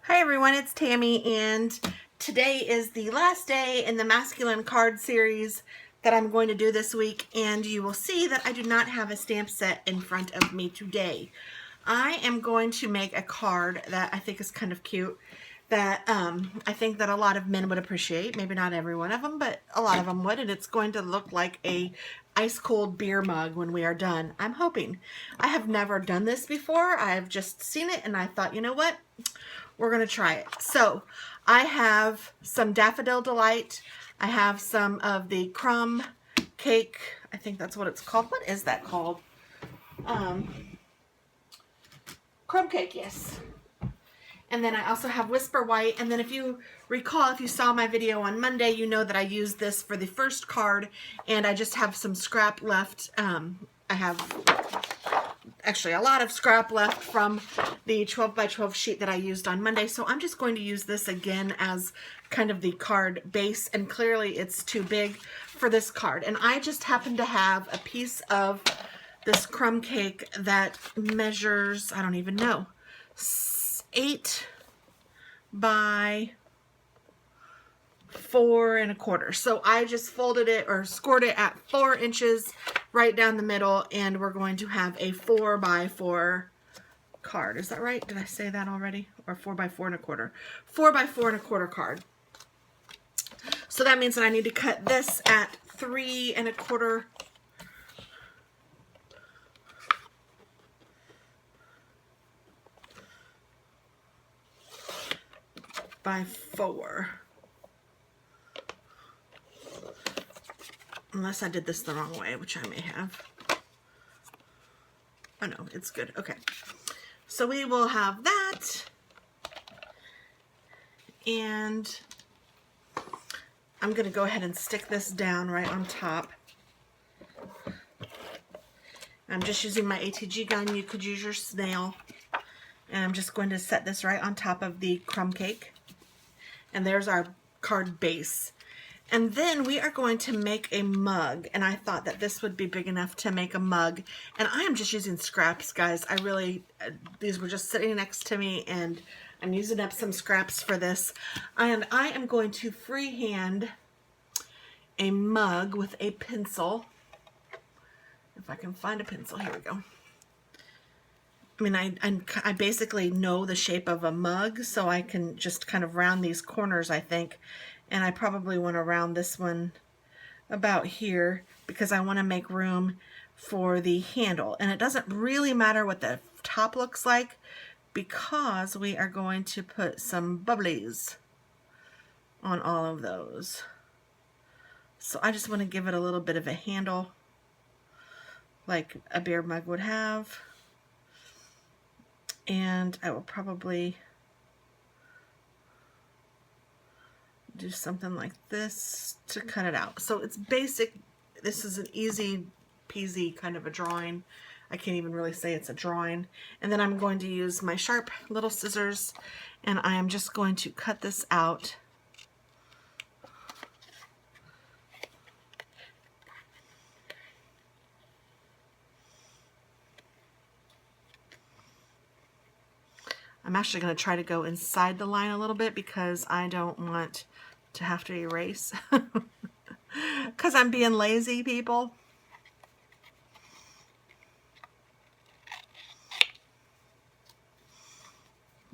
Hi everyone, it's Tammy, and today is the last day in the masculine card series that I'm going to do this week, and you will see that I do not have a stamp set in front of me today. I am going to make a card that I think is kind of cute, that I think that a lot of men would appreciate. Maybe not every one of them, but a lot of them would, and it's going to look like a ice cold beer mug when we are done. I'm hoping. I have never done this before. I've just seen it and I thought, you know what? We're going to try it. So I have some Daffodil Delight. I have some of the crumb cake. I think that's what it's called. What is that called? Crumb cake, yes. And then I also have Whisper White. And then if you recall, if you saw my video on Monday, you know that I used this for the first card, and I just have some scrap left. I have actually a lot of scrap left from the 12 by 12 sheet that I used on Monday. So I'm just going to use this again as kind of the card base, and clearly it's too big for this card. And I just happen to have a piece of this crumb cake that measures, I don't even know, 8 by 4 1/4. So I just folded it or scored it at 4 inches right down the middle, and we're going to have a 4 by 4 card. Is that right? Did I say that already? Or 4 by 4 1/4? 4 by 4 1/4 card. So that means that I need to cut this at 3 1/4 by 4. Unless I did this the wrong way, which I may have. Oh no, it's good. Okay. So we will have that. And I'm going to go ahead and stick this down right on top. I'm just using my ATG gun. You could use your snail. And I'm just going to set this right on top of the crumb cake. And there's our card base. And then we are going to make a mug, and I thought that this would be big enough to make a mug. And I am just using scraps, guys. I really, these were just sitting next to me, and I'm using up some scraps for this. And I am going to freehand a mug with a pencil. If I can find a pencil, here we go. I mean, I basically know the shape of a mug, so I can just kind of round these corners, I think. And I probably want to round this one about here because I want to make room for the handle. And it doesn't really matter what the top looks like because we are going to put some bubblies on all of those. So I just want to give it a little bit of a handle like a beer mug would have. And I will probably do something like this to cut it out. So it's basic. This is an easy peasy kind of a drawing. I can't even really say it's a drawing. And then I'm going to use my sharp little scissors, and I am just going to cut this out. I'm actually going to try to go inside the line a little bit because I don't want to have to erase because I'm being lazy, people.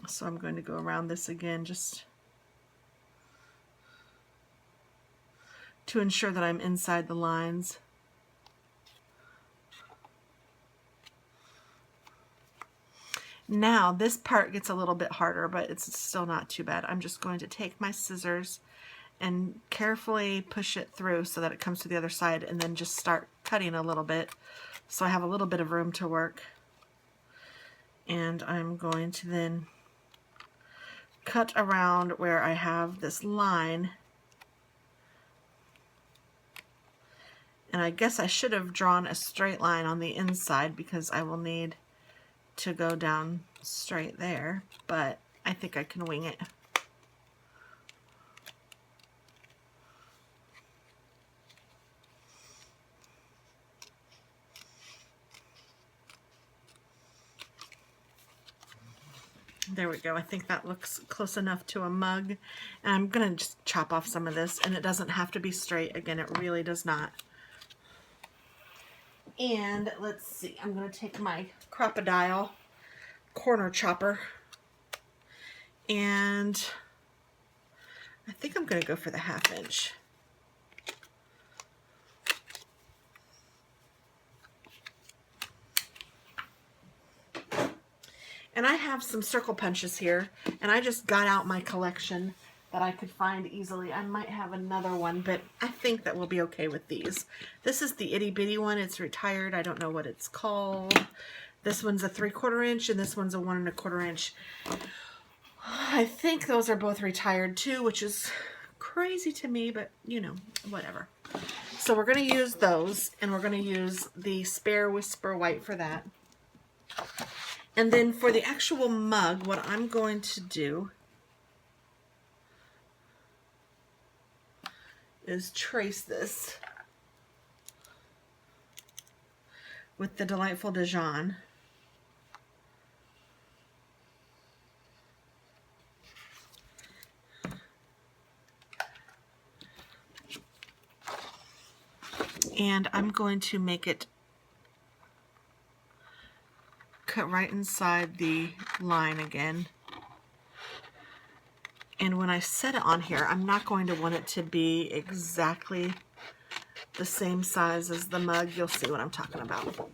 So I'm going to go around this again just to ensure that I'm inside the lines. Now this part gets a little bit harder, but it's still not too bad. I'm just going to take my scissors and carefully push it through so that it comes to the other side, and then just start cutting a little bit so I have a little bit of room to work. And I'm going to then cut around where I have this line. And I guess I should have drawn a straight line on the inside because I will need to go down straight there, but I think I can wing it. There we go. I think that looks close enough to a mug. And I'm going to just chop off some of this, and it doesn't have to be straight. Again, it really does not. And let's see, I'm going to take my crocodile corner chopper, and I think I'm going to go for the 1/2 inch. And I have some circle punches here, and I just got out my collection that I could find easily. I might have another one, but I think that we'll be okay with these. This is the itty bitty one. It's retired. I don't know what it's called. This one's a 3/4 inch, and this one's a 1 1/4 inch. I think those are both retired too, which is crazy to me, but you know, whatever. So we're going to use those, and we're going to use the Spare Whisper White for that. And then for the actual mug, what I'm going to do is trace this with the Delightful Dijon. And I'm going to make it cut right inside the line again. And when I set it on here, I'm not going to want it to be exactly the same size as the mug. You'll see what I'm talking about.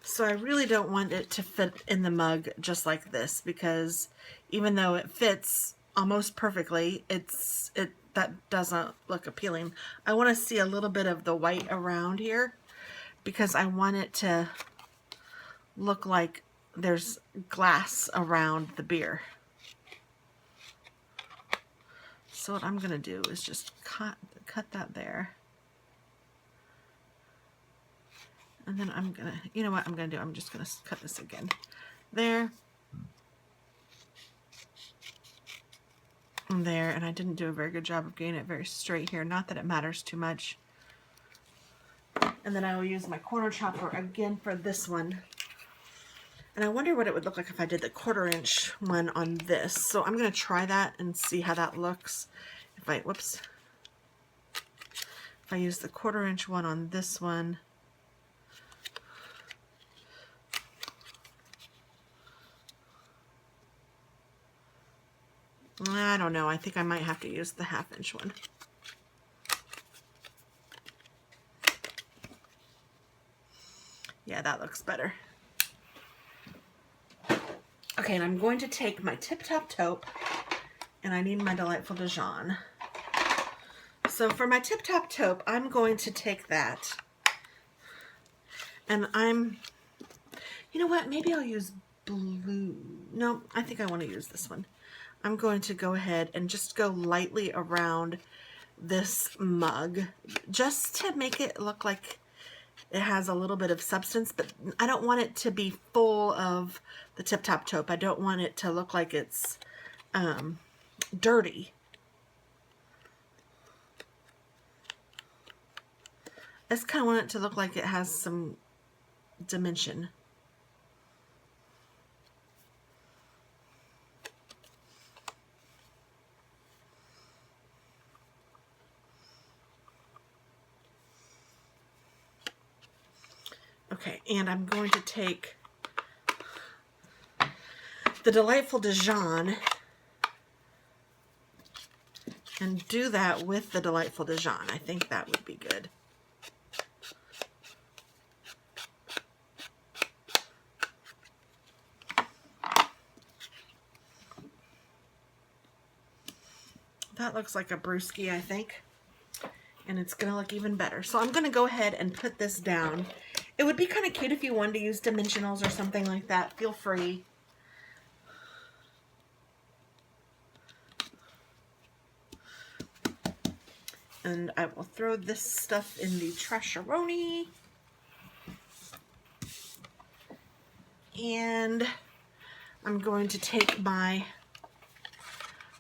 So I really don't want it to fit in the mug just like this, because even though it fits almost perfectly, that doesn't look appealing. I want to see a little bit of the white around here, because I want it to look like there's glass around the beer. So what I'm going to do is just cut that there. And then I'm going to, you know what I'm going to do? I'm just going to cut this again. There. And there. And I didn't do a very good job of getting it very straight here. Not that it matters too much. And then I will use my corner chopper again for this one. And I wonder what it would look like if I did the 1/4 inch one on this. So I'm going to try that and see how that looks. If I use the 1/4 inch one on this one. I don't know. I think I might have to use the 1/2 inch one. Yeah, that looks better. Okay, and I'm going to take my Tip Top Taupe, and I need my Delightful Dijon. So for my Tip Top Taupe, I'm going to take that, and you know what, maybe I'll use blue. No, I think I want to use this one. I'm going to go ahead and just go lightly around this mug, just to make it look like it has a little bit of substance, but I don't want it to be full of the Tip Top Taupe. I don't want it to look like it's dirty. I just kind of want it to look like it has some dimension. Okay, and I'm going to take the Delightful Dijon and do that with the Delightful Dijon. I think that would be good. That looks like a brewski, I think. And it's going to look even better. So I'm going to go ahead and put this down. It would be kind of cute if you wanted to use dimensionals or something like that. Feel free. And I will throw this stuff in the Trasheroni. And I'm going to take my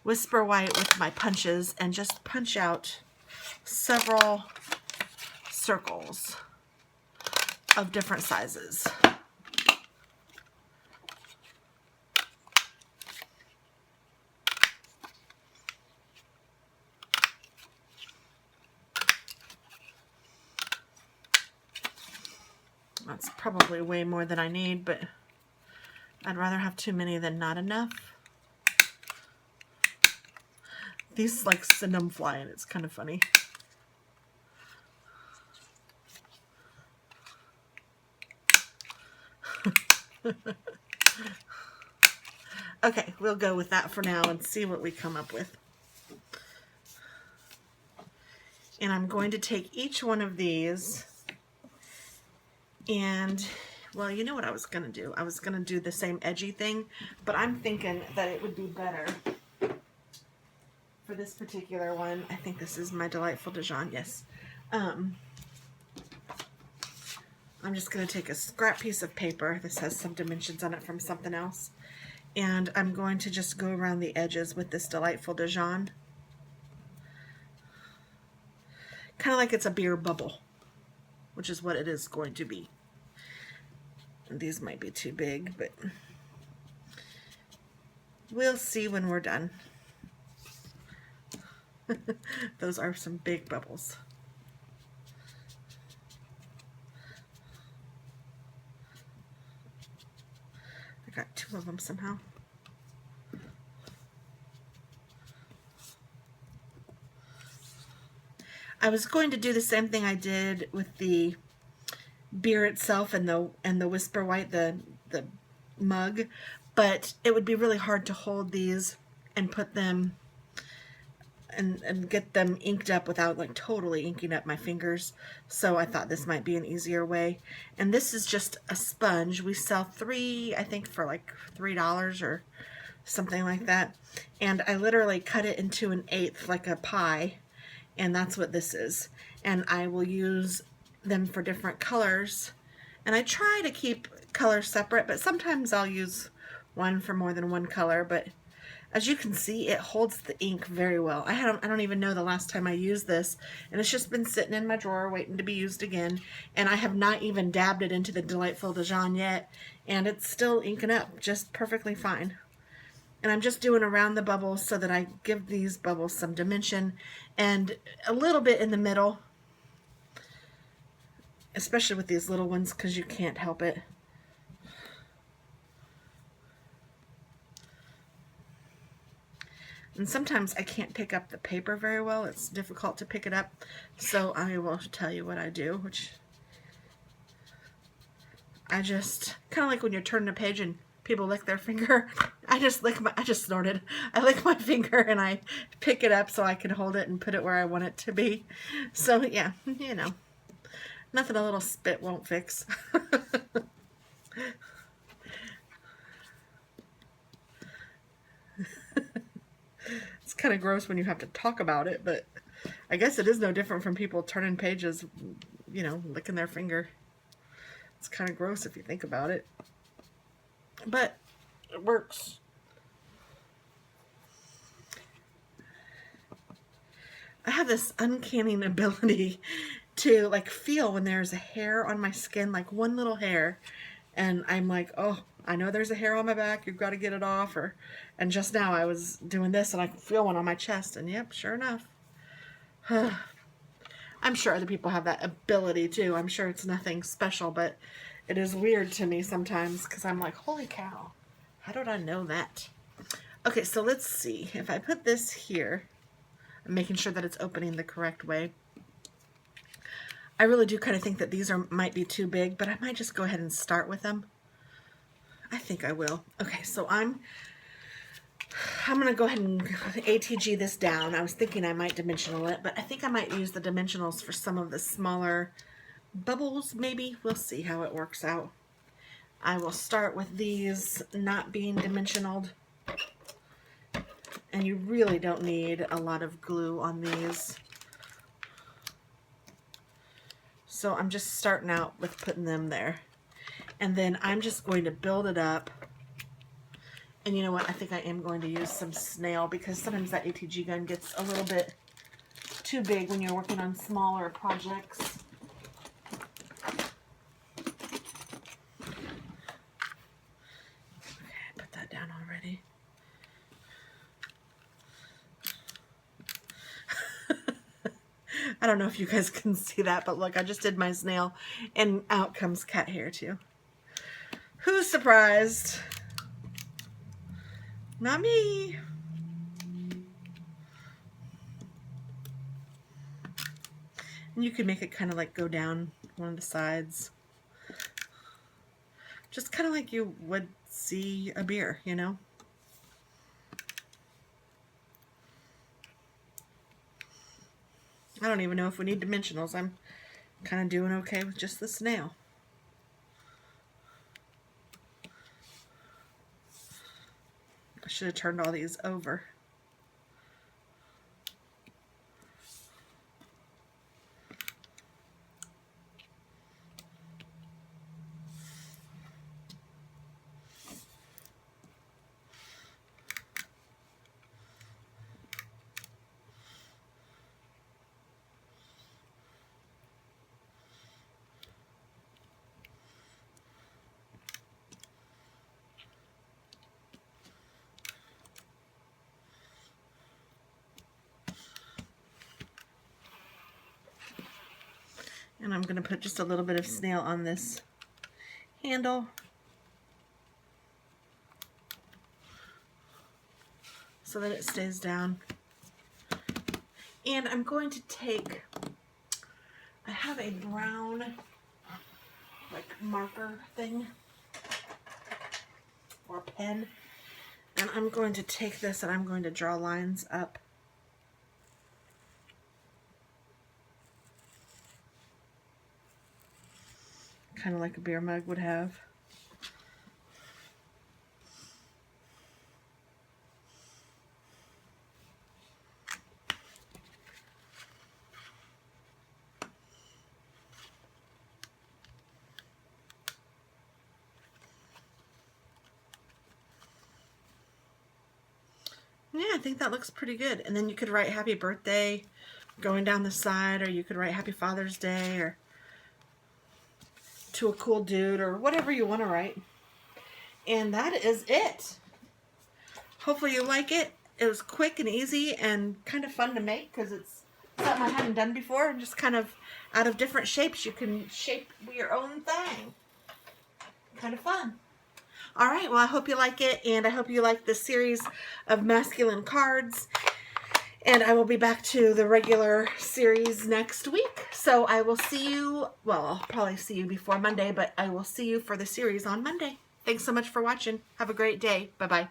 Whisper White with my punches and just punch out several circles of different sizes. That's probably way more than I need, but I'd rather have too many than not enough. These like send them flying. It's kind of funny. Okay, we'll go with that for now and see what we come up with. And I'm going to take each one of these and, well, you know what I was going to do? I was going to do the same edgy thing, but I'm thinking that it would be better for this particular one. I think this is my Delightful Dijon, yes. I'm just going to take a scrap piece of paper. This has some dimensions on it from something else. And I'm going to just go around the edges with this Delightful Dijon. Kind of like it's a beer bubble, which is what it is going to be. And these might be too big, but we'll see when we're done. Those are some big bubbles. I got two of them somehow. I was going to do the same thing I did with the beer itself and the Whisper White, the mug, but it would be really hard to hold these and put them and get them inked up without like totally inking up my fingers. So I thought this might be an easier way. And this is just a sponge. We sell 3, I think, for like $3 or something like that. And I literally cut it into an 1/8 like a pie. And that's what this is. And I will use them for different colors. And I try to keep colors separate, but sometimes I'll use one for more than one color. But as you can see, it holds the ink very well. I don't even know the last time I used this, and it's just been sitting in my drawer waiting to be used again. And I have not even dabbed it into the Delightful Dijon yet, and it's still inking up just perfectly fine. And I'm just doing around the bubbles so that I give these bubbles some dimension and a little bit in the middle, especially with these little ones because you can't help it. And sometimes I can't pick up the paper very well. It's difficult to pick it up. So I will tell you what I do, which I just, kind of like when you're turning a page and people lick their finger. I just snorted. I lick my finger and I pick it up so I can hold it and put it where I want it to be. So yeah, you know, nothing a little spit won't fix. It's kind of gross when you have to talk about it, but I guess it is no different from people turning pages, you know, licking their finger. It's kind of gross if you think about it, but it works. I have this uncanny ability to like feel when there's a hair on my skin, like one little hair, and I'm like, oh, I know there's a hair on my back, you've got to get it off. And just now I was doing this and I feel one on my chest, and yep, sure enough. I'm sure other people have that ability too. I'm sure it's nothing special, but it is weird to me sometimes because I'm like, holy cow, how did I know that? Okay, so let's see. If I put this here, I'm making sure that it's opening the correct way. I really do kind of think that these might be too big, but I might just go ahead and start with them. I think I will. Okay, so I'm going to go ahead and ATG this down. I was thinking I might dimensional it, but I think I might use the dimensionals for some of the smaller bubbles, maybe. We'll see how it works out. I will start with these not being dimensionaled. And you really don't need a lot of glue on these. So I'm just starting out with putting them there. And then I'm just going to build it up. And you know what? I think I am going to use some snail because sometimes that ATG gun gets a little bit too big when you're working on smaller projects. Okay, I put that down already. I don't know if you guys can see that, but look, I just did my snail and out comes cat hair too. Who's surprised? Not me. And you could make it kind of like go down one of the sides. Just kind of like you would see a beer, you know? I don't even know if we need dimensionals. I'm kind of doing okay with just the snail. I should have turned all these over. And I'm going to put just a little bit of snail on this handle. So that it stays down. And I'm going to take, I have a brown like marker thing or pen. And I'm going to take this and I'm going to draw lines up. Kind of like a beer mug would have. Yeah, I think that looks pretty good. And then you could write happy birthday going down the side, or you could write happy Father's Day, or to a cool dude, or whatever you want to write. And that is it. Hopefully you like it. It was quick and easy and kind of fun to make because it's something I hadn't done before, and just kind of out of different shapes you can shape your own thing. Kind of fun. All right, well, I hope you like it, and I hope you like this series of masculine cards. And I will be back to the regular series next week. So I will see you, well, I'll probably see you before Monday, but I will see you for the series on Monday. Thanks so much for watching. Have a great day. Bye-bye.